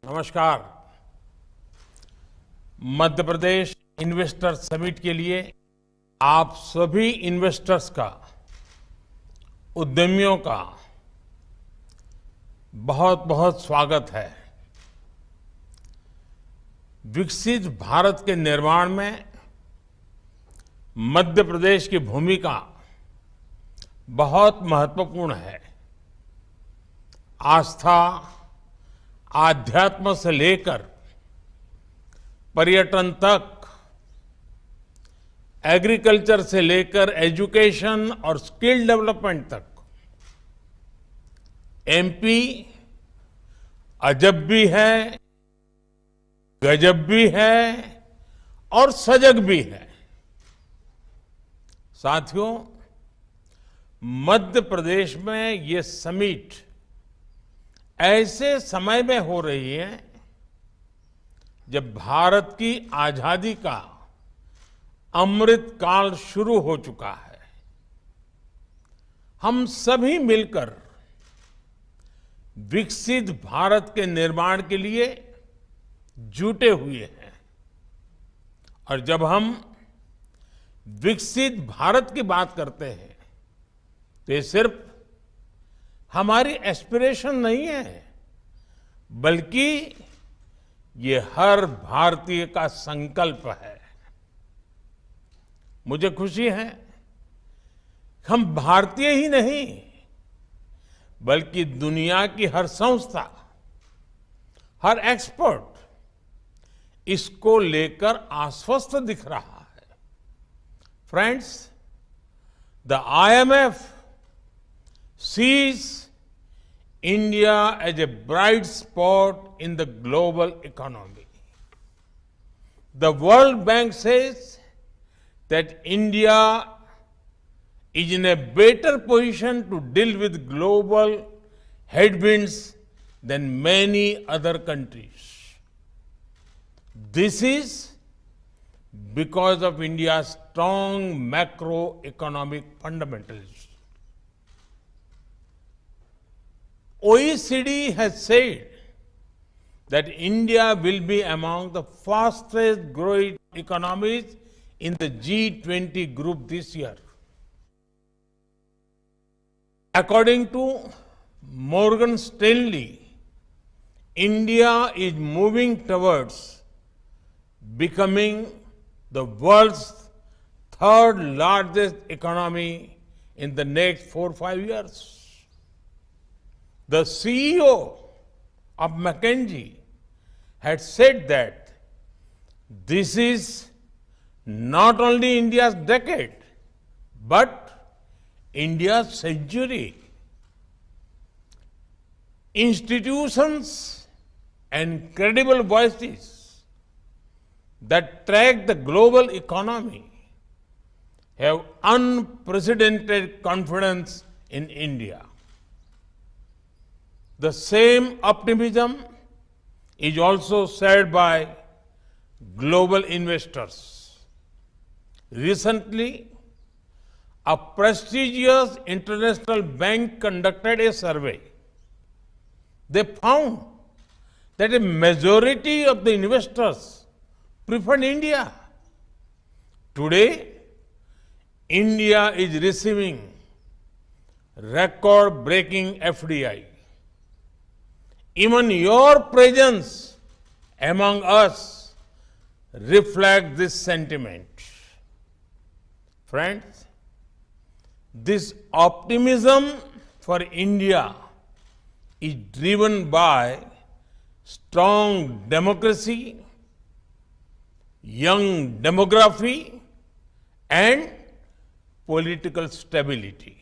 नमस्कार। Madhya Pradesh investor summit के लिए आप सभी इन्वेस्टर्स का, उद्यमियों का बहुत बहुत स्वागत है। विकसित भारत के निर्माण में मध्य प्रदेश की भूमिका बहुत महत्वपूर्ण है। आस्था, आध्यात्म से लेकर पर्यटन तक, एग्रीकल्चर से लेकर एजुकेशन और स्किल डेवलपमेंट तक, एमपी अजब भी है, गजब भी है और सजग भी है। साथियों, मध्य प्रदेश में ये समिट ऐसे समय में हो रही है जब भारत की आजादी का अमृत काल शुरू हो चुका है। हम सभी मिलकर विकसित भारत के निर्माण के लिए जुटे हुए हैं। और जब हम विकसित भारत की बात करते हैं तो ये सिर्फ हमारी एस्पिरेशन नहीं है, बल्कि ये हर भारतीय का संकल्प है। मुझे खुशी है हम भारतीय ही नहीं, बल्कि दुनिया की हर संस्था, हर एक्सपर्ट इसको लेकर आश्वस्त दिख रहा है। Friends, the IMF sees India as a bright spot in the global economy. The World Bank says that India is in a better position to deal with global headwinds than many other countries. This is because of India's strong macroeconomic fundamentals. OECD has said that India will be among the fastest growing economies in the G20 group this year. According to Morgan Stanley, India is moving towards becoming the world's third largest economy in the next 4 or 5 years. The CEO of McKinsey had said that this is not only India's decade, but India's century. Institutions and credible voices that track the global economy have unprecedented confidence in India. The same optimism is also shared by global investors. Recently, a prestigious international bank conducted a survey. They found that a majority of the investors preferred India. Today, India is receiving record-breaking FDI. Even your presence among us reflects this sentiment. Friends, this optimism for India is driven by strong democracy, young demography, and political stability.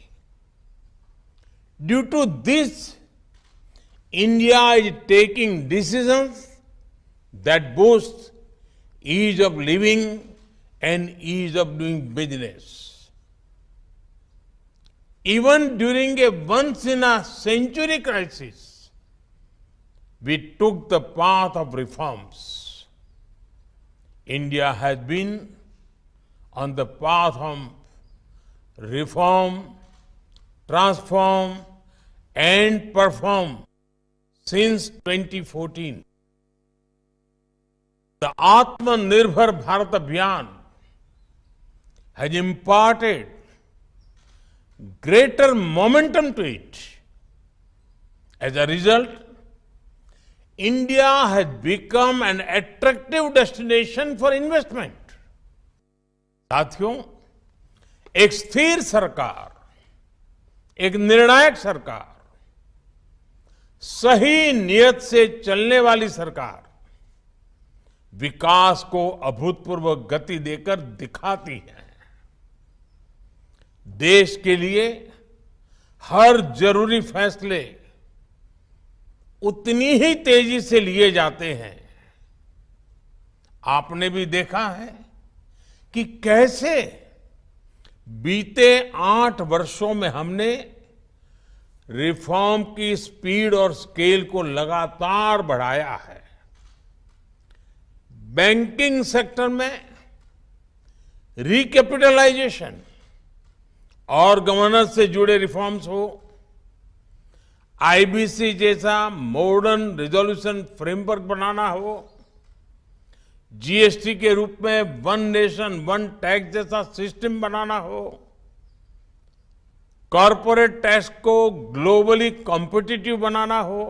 Due to this, India is taking decisions that boost ease of living and ease of doing business. Even during a once-in-a-century crisis, we took the path of reforms. India has been on the path of reform, transform, and perform since 2014. The Atmanirbhar Bharat Abhiyan has imparted greater momentum to it. As a result, India has become an attractive destination for investment. साथियों, एक स्थिर सरकार, एक निर्णायक सरकार, सही नियत से चलने वाली सरकार विकास को अभूतपूर्व गति देकर दिखाती है। देश के लिए हर जरूरी फैसले उतनी ही तेजी से लिए जाते हैं। आपने भी देखा है कि कैसे बीते 8 वर्षों में हमने रिफॉर्म की स्पीड और स्केल को लगातार बढ़ाया है। बैंकिंग सेक्टर में रिकैपिटलाइजेशन और गवर्नेंस से जुड़े रिफॉर्म्स हो, आईबीसी जैसा मॉडर्न रिजोल्यूशन फ्रेमवर्क बनाना हो, जीएसटी के रूप में वन नेशन वन टैक्स जैसा सिस्टम बनाना हो, कॉरपोरेट टैक्स को ग्लोबली कॉम्पिटिटिव बनाना हो,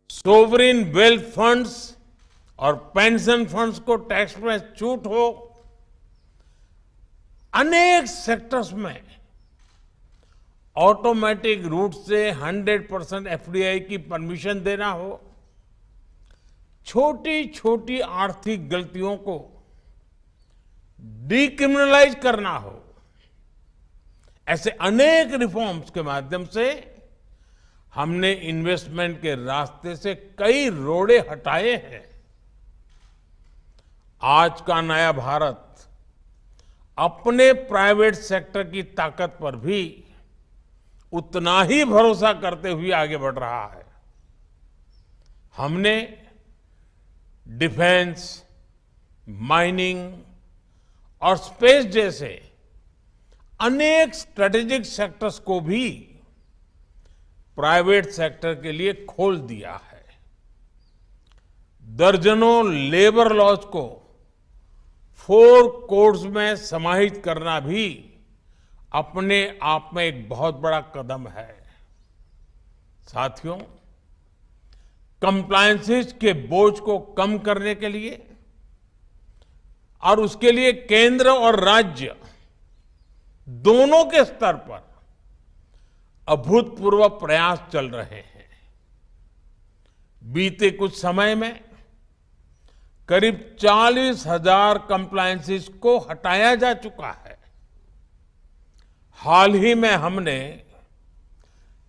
सोवरिन वेल्थ फंड्स और पेंशन फंड्स को टैक्स में छूट हो, अनेक सेक्टर्स में ऑटोमेटिक रूट से 100% एफडीआई की परमिशन देना हो, छोटी छोटी आर्थिक गलतियों को डिक्रिमिनलाइज करना हो, ऐसे अनेक रिफॉर्म्स के माध्यम से हमने इन्वेस्टमेंट के रास्ते से कई रोड़े हटाए हैं। आज का नया भारत अपने प्राइवेट सेक्टर की ताकत पर भी उतना ही भरोसा करते हुए आगे बढ़ रहा है। हमने डिफेंस, माइनिंग और स्पेस जैसे अनेक स्ट्रेटेजिक सेक्टर्स को भी प्राइवेट सेक्टर के लिए खोल दिया है। दर्जनों लेबर लॉज को 4 कोड्स में समाहित करना भी अपने आप में एक बहुत बड़ा कदम है। साथियों, कंप्लायंसेस के बोझ को कम करने के लिए और उसके लिए केंद्र और राज्य दोनों के स्तर पर अभूतपूर्व प्रयास चल रहे हैं। बीते कुछ समय में करीब 40,000 कंप्लायंसेस को हटाया जा चुका है। हाल ही में हमने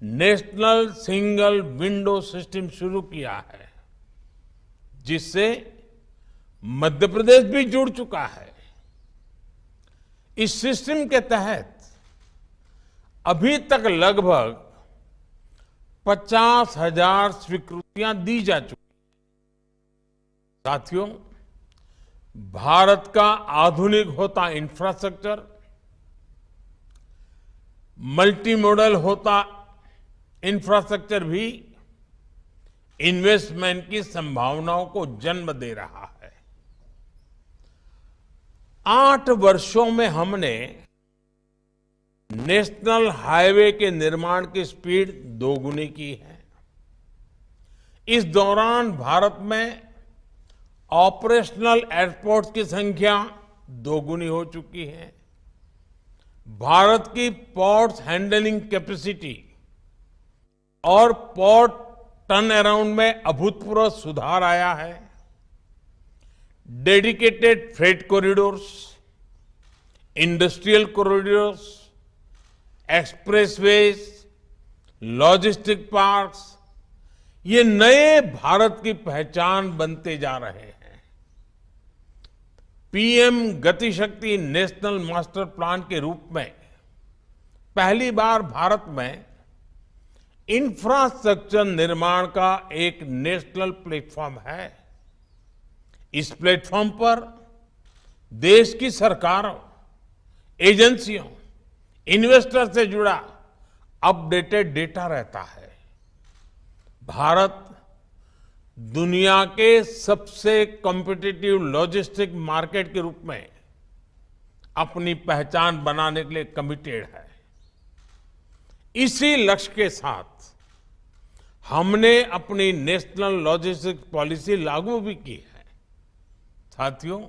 नेशनल सिंगल विंडो सिस्टम शुरू किया है, जिससे मध्य प्रदेश भी जुड़ चुका है। इस सिस्टम के तहत अभी तक लगभग 50,000 स्वीकृतियां दी जा चुकी हैं। साथियों, भारत का आधुनिक होता इंफ्रास्ट्रक्चर, मल्टी मॉडल होता इंफ्रास्ट्रक्चर भी इन्वेस्टमेंट की संभावनाओं को जन्म दे रहा है। 8 वर्षों में हमने नेशनल हाईवे के निर्माण की स्पीड दोगुनी की है। इस दौरान भारत में ऑपरेशनल एयरपोर्ट्स की संख्या दोगुनी हो चुकी है। भारत की पोर्ट्स हैंडलिंग कैपेसिटी और पोर्ट टर्न अराउंड में अभूतपूर्व सुधार आया है। Dedicated freight corridors, industrial corridors, expressways, logistic parks, ये नए भारत की पहचान बनते जा रहे हैं। पीएम गति शक्ति नेशनल मास्टर प्लान के रूप में पहली बार भारत में इंफ्रास्ट्रक्चर निर्माण का एक नेशनल प्लेटफॉर्म है। इस प्लेटफॉर्म पर देश की सरकारों, एजेंसियों, इन्वेस्टर से जुड़ा अपडेटेड डेटा रहता है। भारत दुनिया के सबसे कॉम्पिटिटिव लॉजिस्टिक मार्केट के रूप में अपनी पहचान बनाने के लिए कमिटेड है। इसी लक्ष्य के साथ हमने अपनी नेशनल लॉजिस्टिक्स पॉलिसी लागू भी की है। साथियों,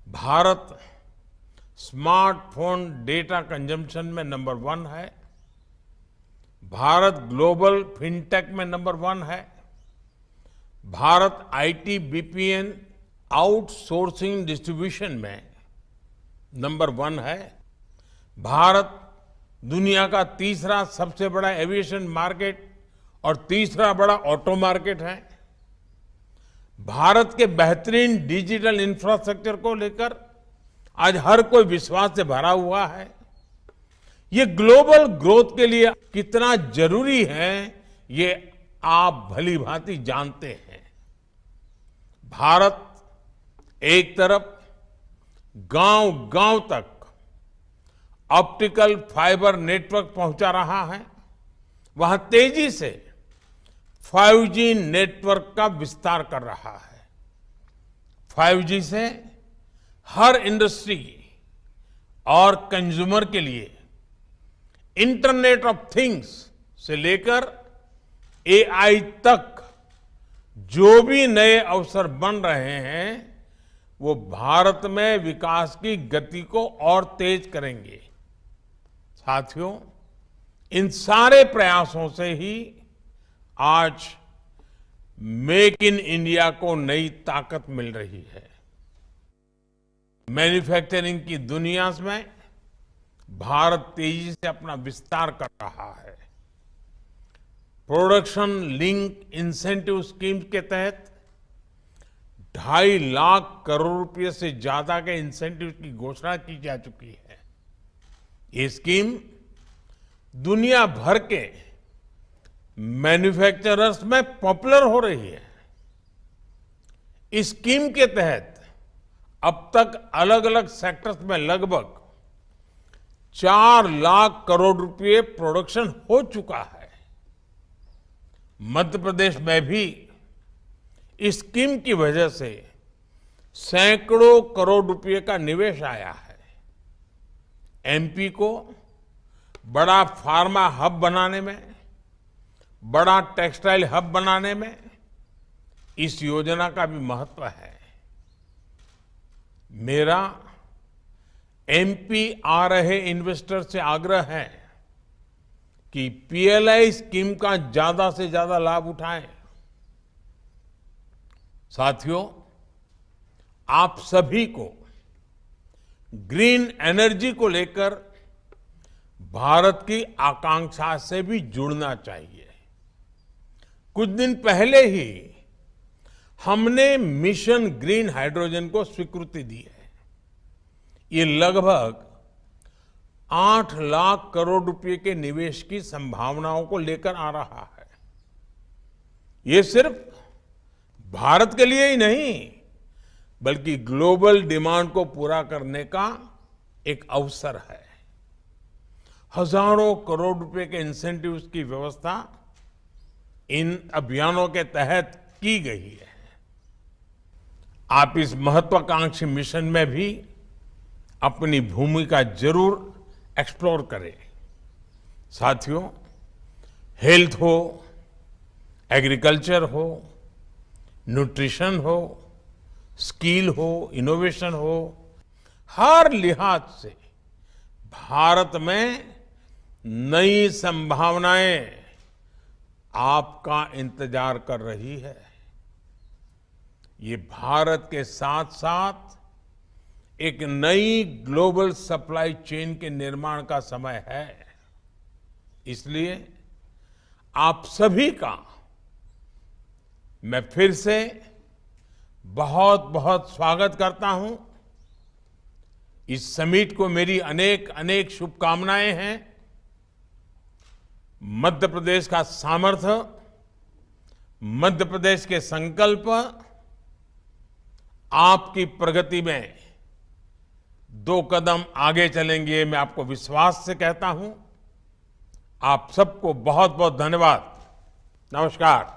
भारत स्मार्टफोन डेटा कंजम्पशन में नंबर 1 है। भारत ग्लोबल फिनटेक में नंबर 1 है। Bharat IT BPN outsourcing distribution में नंबर 1 है। भारत दुनिया का तीसरा सबसे बड़ा एविएशन मार्केट और तीसरा बड़ा ऑटो मार्केट है। भारत के बेहतरीन डिजिटल इंफ्रास्ट्रक्चर को लेकर आज हर कोई विश्वास से भरा हुआ है। ये ग्लोबल ग्रोथ के लिए कितना जरूरी है, ये आप भली भांति जानते हैं। भारत एक तरफ गांव-गांव तक ऑप्टिकल फाइबर नेटवर्क पहुंचा रहा है, वहां तेजी से 5G नेटवर्क का विस्तार कर रहा है। 5G से हर इंडस्ट्री और कंज्यूमर के लिए इंटरनेट ऑफ थिंग्स से लेकर AI तक जो भी नए अवसर बन रहे हैं, वो भारत में विकास की गति को और तेज करेंगे। साथियों, इन सारे प्रयासों से ही आज मेक इन इंडिया को नई ताकत मिल रही है। मैन्युफैक्चरिंग की दुनिया में भारत तेजी से अपना विस्तार कर रहा है। प्रोडक्शन लिंक इंसेंटिव स्कीम के तहत 2.5 लाख करोड़ रुपए से ज्यादा के इंसेंटिव की घोषणा की जा चुकी है। ये स्कीम दुनिया भर के मैन्युफैक्चरर्स में पॉपुलर हो रही है। इस स्कीम के तहत अब तक अलग अलग सेक्टर्स में लगभग 4 लाख करोड़ रुपए प्रोडक्शन हो चुका है। मध्य प्रदेश में भी इस स्कीम की वजह से सैकड़ों करोड़ रुपए का निवेश आया है। एमपी को बड़ा फार्मा हब बनाने में, बड़ा टेक्सटाइल हब बनाने में इस योजना का भी महत्व है। मेरा एमपी आ रहे इन्वेस्टर से आग्रह है कि पीएलआई स्कीम का ज्यादा से ज्यादा लाभ उठाएं। साथियों, आप सभी को ग्रीन एनर्जी को लेकर भारत की आकांक्षा से भी जुड़ना चाहिए। कुछ दिन पहले ही हमने मिशन ग्रीन हाइड्रोजन को स्वीकृति दी है। ये लगभग 8 लाख करोड़ रुपए के निवेश की संभावनाओं को लेकर आ रहा है। ये सिर्फ भारत के लिए ही नहीं, बल्कि ग्लोबल डिमांड को पूरा करने का एक अवसर है। हजारों करोड़ रुपए के इंसेंटिव्स की व्यवस्था इन अभियानों के तहत की गई है। आप इस महत्वाकांक्षी मिशन में भी अपनी भूमिका जरूर एक्सप्लोर करें। साथियों, हेल्थ हो, एग्रीकल्चर हो, न्यूट्रिशन हो, स्किल हो, इनोवेशन हो, हर लिहाज से भारत में नई संभावनाएं आपका इंतजार कर रही है। ये भारत के साथ साथ एक नई ग्लोबल सप्लाई चेन के निर्माण का समय है। इसलिए आप सभी का मैं फिर से बहुत बहुत स्वागत करता हूं। इस समिट को मेरी अनेक अनेक शुभकामनाएं हैं। मध्य प्रदेश का सामर्थ्य, मध्य प्रदेश के संकल्प आपकी प्रगति में 2 कदम आगे चलेंगे, मैं आपको विश्वास से कहता हूं। आप सबको बहुत बहुत धन्यवाद। नमस्कार।